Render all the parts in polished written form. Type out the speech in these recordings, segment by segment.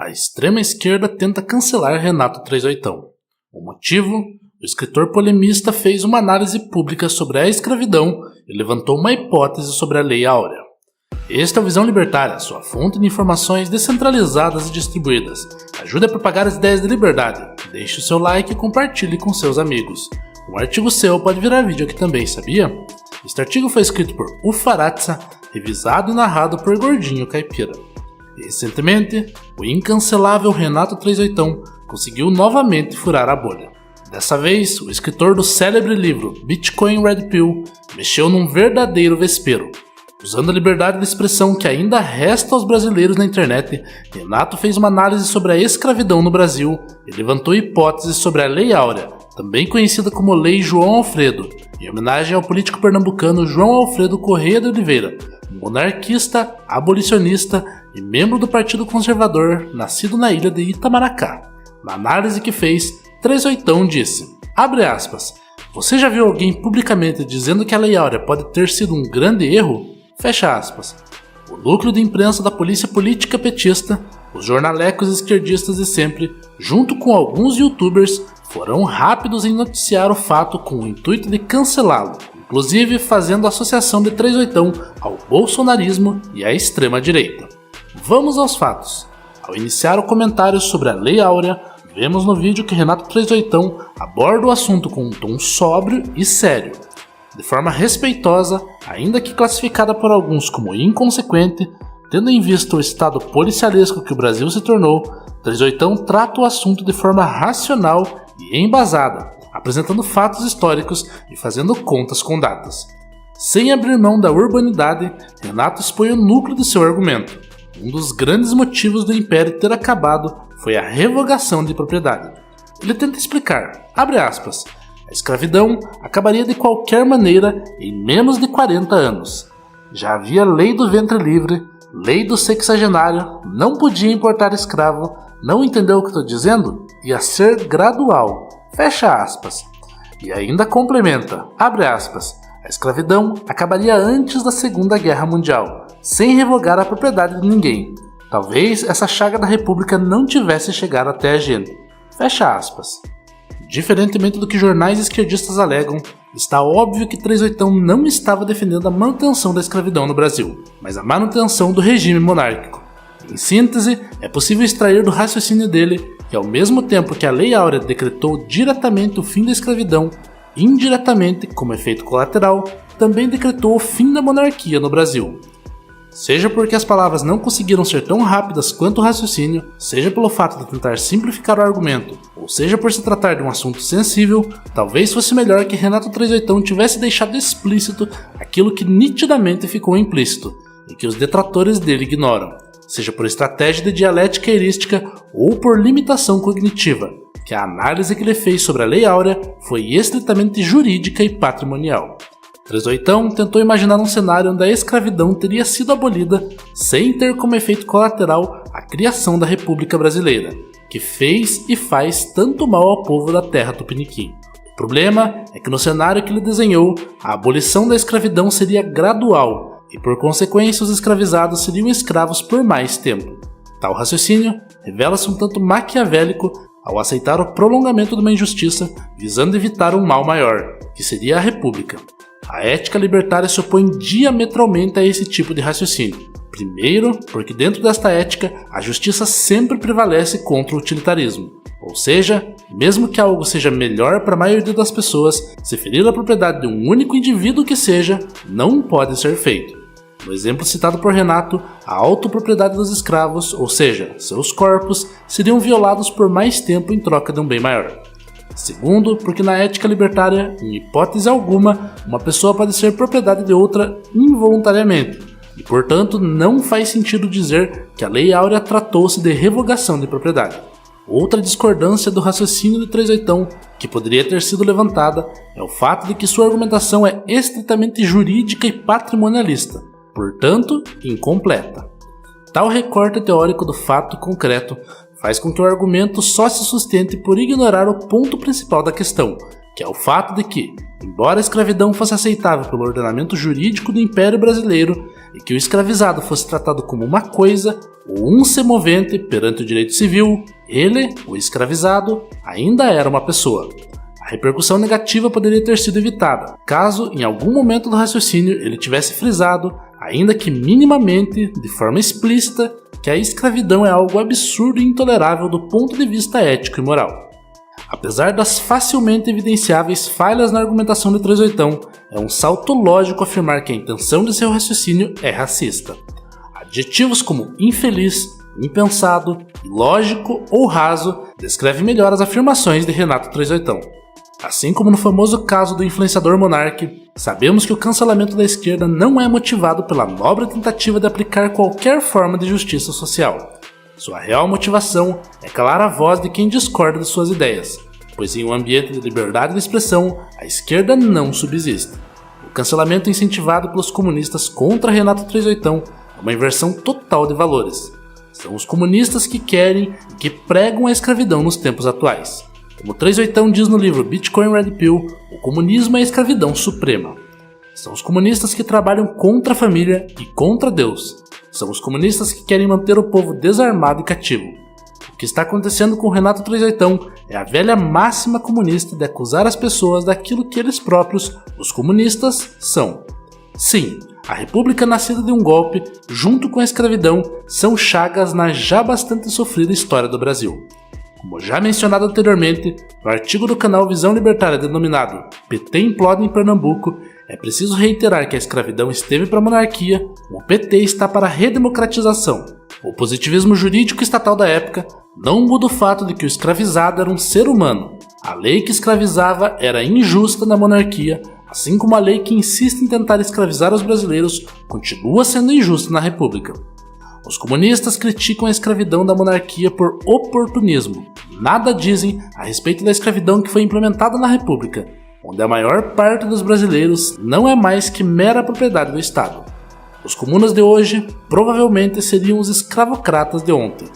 A extrema-esquerda tenta cancelar Renato 38. O motivo? O escritor polemista fez uma análise pública sobre a escravidão e levantou uma hipótese sobre a Lei Áurea. Esta é o Visão Libertária, sua fonte de informações descentralizadas e distribuídas. Ajude a propagar as ideias de liberdade. Deixe o seu like e compartilhe com seus amigos. Um artigo seu pode virar vídeo aqui também, sabia? Este artigo foi escrito por Ufaratsa, revisado e narrado por Gordinho Caipira. Recentemente, o incancelável Renato 38 conseguiu novamente furar a bolha. Dessa vez, o escritor do célebre livro Bitcoin Red Pill mexeu num verdadeiro vespeiro. Usando a liberdade de expressão que ainda resta aos brasileiros na internet, Renato fez uma análise sobre a escravidão no Brasil e levantou hipóteses sobre a Lei Áurea, também conhecida como Lei João Alfredo, em homenagem ao político pernambucano João Alfredo Corrêa de Oliveira, monarquista, abolicionista e membro do Partido Conservador, nascido na ilha de Itamaracá. Na análise que fez, 38 disse, abre aspas, você já viu alguém publicamente dizendo que a Lei Áurea pode ter sido um grande erro? Fecha aspas. O núcleo de imprensa da polícia política petista, os jornalecos esquerdistas de sempre, junto com alguns youtubers, foram rápidos em noticiar o fato com o intuito de cancelá-lo, inclusive fazendo associação de 38 ao bolsonarismo e à extrema-direita. Vamos aos fatos. Ao iniciar o comentário sobre a Lei Áurea, vemos no vídeo que Renato 38 aborda o assunto com um tom sóbrio e sério. De forma respeitosa, ainda que classificada por alguns como inconsequente, tendo em vista o estado policialesco que o Brasil se tornou, 38 trata o assunto de forma racional e embasada, apresentando fatos históricos e fazendo contas com datas. Sem abrir mão da urbanidade, Renato expõe o núcleo de seu argumento. Um dos grandes motivos do Império ter acabado foi a revogação de propriedade. Ele tenta explicar, abre aspas, a escravidão acabaria de qualquer maneira em menos de 40 anos. Já havia lei do ventre livre, lei do sexagenário, não podia importar escravo, não entendeu o que estou dizendo? Ia ser gradual, fecha aspas. E ainda complementa, abre aspas, a escravidão acabaria antes da Segunda Guerra Mundial, sem revogar a propriedade de ninguém. Talvez essa chaga da República não tivesse chegado até a gente, fecha aspas. Diferentemente do que jornais esquerdistas alegam, está óbvio que 38 não estava defendendo a manutenção da escravidão no Brasil, mas a manutenção do regime monárquico. Em síntese, é possível extrair do raciocínio dele que ao mesmo tempo que a Lei Áurea decretou diretamente o fim da escravidão, indiretamente, como efeito colateral, também decretou o fim da monarquia no Brasil. Seja porque as palavras não conseguiram ser tão rápidas quanto o raciocínio, seja pelo fato de tentar simplificar o argumento, ou seja por se tratar de um assunto sensível, talvez fosse melhor que Renato 38 tivesse deixado explícito aquilo que nitidamente ficou implícito, e que os detratores dele ignoram, seja por estratégia de dialética heurística ou por limitação cognitiva, que a análise que ele fez sobre a Lei Áurea foi estritamente jurídica e patrimonial. 38 tentou imaginar um cenário onde a escravidão teria sido abolida sem ter como efeito colateral a criação da República Brasileira, que fez e faz tanto mal ao povo da terra tupiniquim. O problema é que no cenário que ele desenhou, a abolição da escravidão seria gradual e por consequência os escravizados seriam escravos por mais tempo. Tal raciocínio revela-se um tanto maquiavélico ao aceitar o prolongamento de uma injustiça visando evitar um mal maior, que seria a República. A ética libertária se opõe diametralmente a esse tipo de raciocínio. Primeiro, porque dentro desta ética, a justiça sempre prevalece contra o utilitarismo. Ou seja, mesmo que algo seja melhor para a maioria das pessoas, se ferir a propriedade de um único indivíduo que seja, não pode ser feito. No exemplo citado por Renato, a autopropriedade dos escravos, ou seja, seus corpos, seriam violados por mais tempo em troca de um bem maior. Segundo, porque na ética libertária, em hipótese alguma, uma pessoa pode ser propriedade de outra involuntariamente, e portanto não faz sentido dizer que a Lei Áurea tratou-se de revogação de propriedade. Outra discordância do raciocínio de 38, que poderia ter sido levantada, é o fato de que sua argumentação é estritamente jurídica e patrimonialista, portanto incompleta. Tal recorte teórico do fato concreto faz com que o argumento só se sustente por ignorar o ponto principal da questão, que é o fato de que, embora a escravidão fosse aceitável pelo ordenamento jurídico do Império Brasileiro e que o escravizado fosse tratado como uma coisa ou um semovente perante o direito civil, ele, o escravizado, ainda era uma pessoa. A repercussão negativa poderia ter sido evitada, caso em algum momento do raciocínio ele tivesse frisado, ainda que minimamente, de forma explícita, que a escravidão é algo absurdo e intolerável do ponto de vista ético e moral. Apesar das facilmente evidenciáveis falhas na argumentação de Trezoitão, é um salto lógico afirmar que a intenção de seu raciocínio é racista. Adjetivos como infeliz, impensado, ilógico ou raso descrevem melhor as afirmações de Renato Trezoitão. Assim como no famoso caso do influenciador Monark, sabemos que o cancelamento da esquerda não é motivado pela nobre tentativa de aplicar qualquer forma de justiça social. Sua real motivação é calar a voz de quem discorda de suas ideias, pois em um ambiente de liberdade de expressão, a esquerda não subsiste. O cancelamento incentivado pelos comunistas contra Renato Trezoitão é uma inversão total de valores. São os comunistas que querem e que pregam a escravidão nos tempos atuais. Como Trezoitão diz no livro Bitcoin Red Pill, o comunismo é a escravidão suprema. São os comunistas que trabalham contra a família e contra Deus. São os comunistas que querem manter o povo desarmado e cativo. O que está acontecendo com Renato Trezoitão é a velha máxima comunista de acusar as pessoas daquilo que eles próprios, os comunistas, são. Sim, a república nascida de um golpe, junto com a escravidão, são chagas na já bastante sofrida história do Brasil. Como já mencionado anteriormente, no artigo do canal Visão Libertária denominado PT implode em Pernambuco, é preciso reiterar que a escravidão esteve para a monarquia, o PT está para a redemocratização. O positivismo jurídico estatal da época não muda o fato de que o escravizado era um ser humano. A lei que escravizava era injusta na monarquia, assim como a lei que insiste em tentar escravizar os brasileiros continua sendo injusta na república. Os comunistas criticam a escravidão da monarquia por oportunismo. Nada dizem a respeito da escravidão que foi implementada na república, onde a maior parte dos brasileiros não é mais que mera propriedade do Estado. Os comunas de hoje provavelmente seriam os escravocratas de ontem.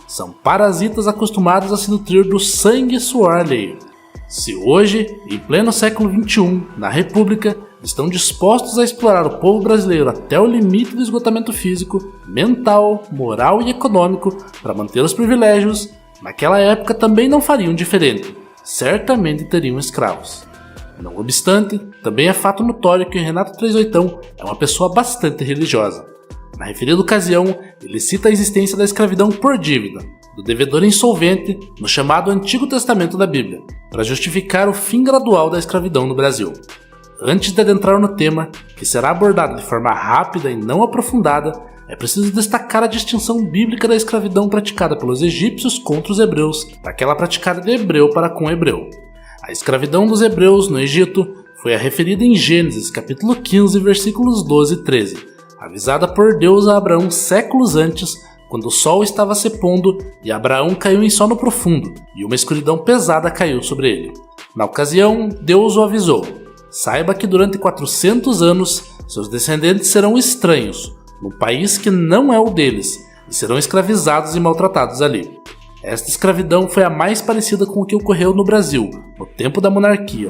São parasitas acostumados a se nutrir do sangue e suor alheio. Se hoje, em pleno século XXI, na república, estão dispostos a explorar o povo brasileiro até o limite do esgotamento físico, mental, moral e econômico para manter os privilégios, naquela época também não fariam diferente. Certamente teriam escravos. Não obstante, também é fato notório que Renato Trezoitão é uma pessoa bastante religiosa. Na referida ocasião, ele cita a existência da escravidão por dívida, do devedor insolvente, no chamado Antigo Testamento da Bíblia, para justificar o fim gradual da escravidão no Brasil. Antes de adentrar no tema, que será abordado de forma rápida e não aprofundada, é preciso destacar a distinção bíblica da escravidão praticada pelos egípcios contra os hebreus, daquela praticada de hebreu para com hebreu. A escravidão dos hebreus no Egito foi a referida em Gênesis capítulo 15, versículos 12 e 13, avisada por Deus a Abraão séculos antes, quando o sol estava se pondo e Abraão caiu em sono profundo, e uma escuridão pesada caiu sobre ele. Na ocasião, Deus o avisou: saiba que durante 400 anos seus descendentes serão estranhos, num país que não é o deles, e serão escravizados e maltratados ali. Esta escravidão foi a mais parecida com o que ocorreu no Brasil, no tempo da monarquia.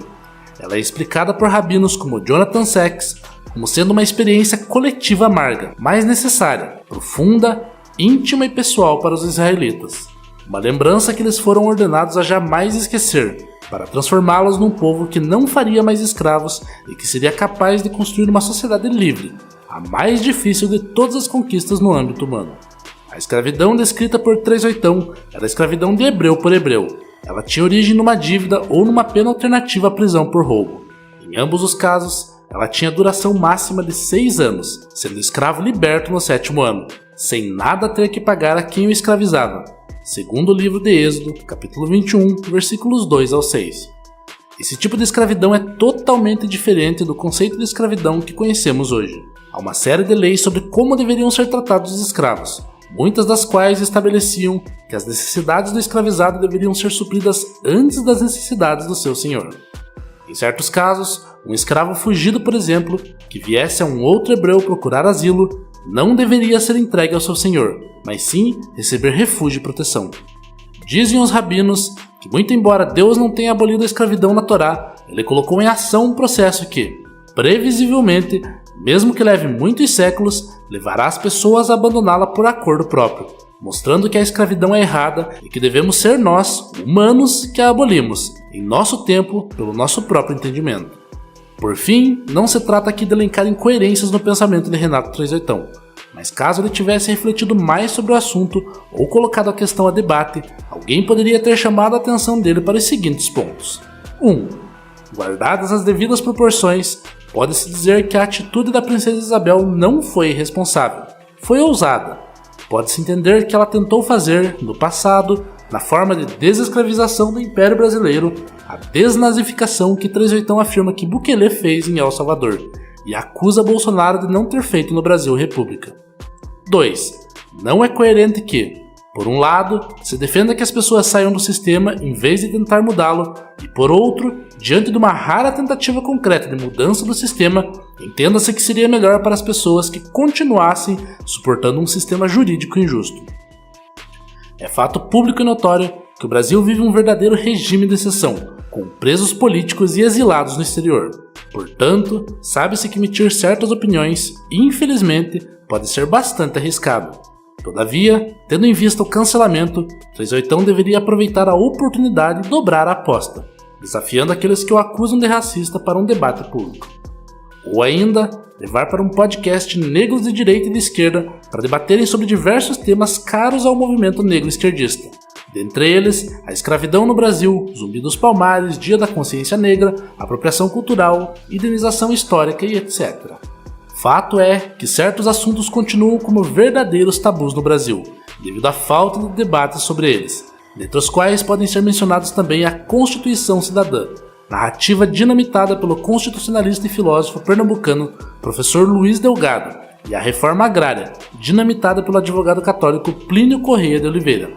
Ela é explicada por rabinos como Jonathan Sacks como sendo uma experiência coletiva amarga, mas necessária, profunda, íntima e pessoal para os israelitas. Uma lembrança que eles foram ordenados a jamais esquecer, para transformá-los num povo que não faria mais escravos e que seria capaz de construir uma sociedade livre, a mais difícil de todas as conquistas no âmbito humano. A escravidão descrita por Trezoitão era a escravidão de hebreu por hebreu. Ela tinha origem numa dívida ou numa pena alternativa à prisão por roubo. Em ambos os casos, ela tinha duração máxima de 6 anos, sendo o escravo liberto no 7º ano, sem nada ter que pagar a quem o escravizava, segundo o livro de Êxodo, capítulo 21, versículos 2 ao 6. Esse tipo de escravidão é totalmente diferente do conceito de escravidão que conhecemos hoje. Há uma série de leis sobre como deveriam ser tratados os escravos, muitas das quais estabeleciam que as necessidades do escravizado deveriam ser supridas antes das necessidades do seu senhor. Em certos casos, um escravo fugido, por exemplo, que viesse a um outro hebreu procurar asilo, não deveria ser entregue ao seu senhor, mas sim receber refúgio e proteção. Dizem os rabinos que muito embora Deus não tenha abolido a escravidão na Torá, ele colocou em ação um processo que, previsivelmente, mesmo que leve muitos séculos, levará as pessoas a abandoná-la por acordo próprio, mostrando que a escravidão é errada e que devemos ser nós, humanos, que a abolimos, em nosso tempo, pelo nosso próprio entendimento. Por fim, não se trata aqui de elencar incoerências no pensamento de Renato Trezoitão, mas caso ele tivesse refletido mais sobre o assunto ou colocado a questão a debate, alguém poderia ter chamado a atenção dele para os seguintes pontos. 1. Guardadas as devidas proporções, pode-se dizer que a atitude da princesa Isabel não foi irresponsável, foi ousada. Pode-se entender que ela tentou fazer, no passado, na forma de desescravização do Império Brasileiro, a desnazificação que Trezoitão afirma que Bukele fez em El Salvador, e acusa Bolsonaro de não ter feito no Brasil República. 2. Não é coerente que, por um lado, se defenda que as pessoas saiam do sistema em vez de tentar mudá-lo, e por outro, diante de uma rara tentativa concreta de mudança do sistema, entenda-se que seria melhor para as pessoas que continuassem suportando um sistema jurídico injusto. É fato público e notório que o Brasil vive um verdadeiro regime de exceção, com presos políticos e exilados no exterior. Portanto, sabe-se que emitir certas opiniões, infelizmente, pode ser bastante arriscado. Todavia, tendo em vista o cancelamento, Trezoitão deveria aproveitar a oportunidade e dobrar a aposta, desafiando aqueles que o acusam de racista para um debate público. Ou ainda, levar para um podcast negros de direita e de esquerda para debaterem sobre diversos temas caros ao movimento negro esquerdista. Dentre eles, a escravidão no Brasil, Zumbi dos Palmares, Dia da Consciência Negra, apropriação cultural, indenização histórica e etc. Fato é que certos assuntos continuam como verdadeiros tabus no Brasil, devido à falta de debates sobre eles, dentre os quais podem ser mencionados também a Constituição Cidadã, narrativa dinamitada pelo constitucionalista e filósofo pernambucano professor Luiz Delgado, e a Reforma Agrária, dinamitada pelo advogado católico Plínio Correia de Oliveira.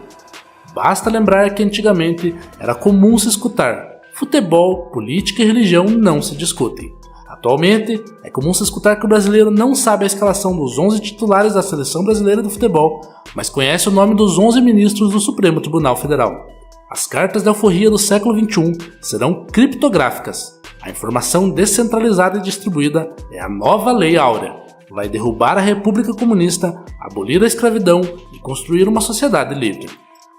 Basta lembrar que antigamente era comum se escutar: futebol, política e religião não se discutem. Atualmente, é comum se escutar que o brasileiro não sabe a escalação dos 11 titulares da Seleção Brasileira de Futebol, mas conhece o nome dos 11 ministros do Supremo Tribunal Federal. As cartas de alforria do século XXI serão criptográficas. A informação descentralizada e distribuída é a nova Lei Áurea. Vai derrubar a República Comunista, abolir a escravidão e construir uma sociedade livre.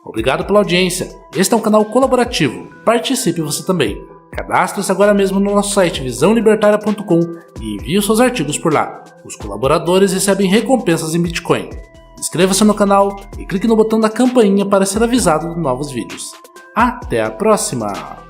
Obrigado pela audiência. Este é um canal colaborativo. Participe você também. Cadastre-se agora mesmo no nosso site visãolibertaria.com e envie os seus artigos por lá. Os colaboradores recebem recompensas em Bitcoin. Inscreva-se no canal e clique no botão da campainha para ser avisado de novos vídeos. Até a próxima!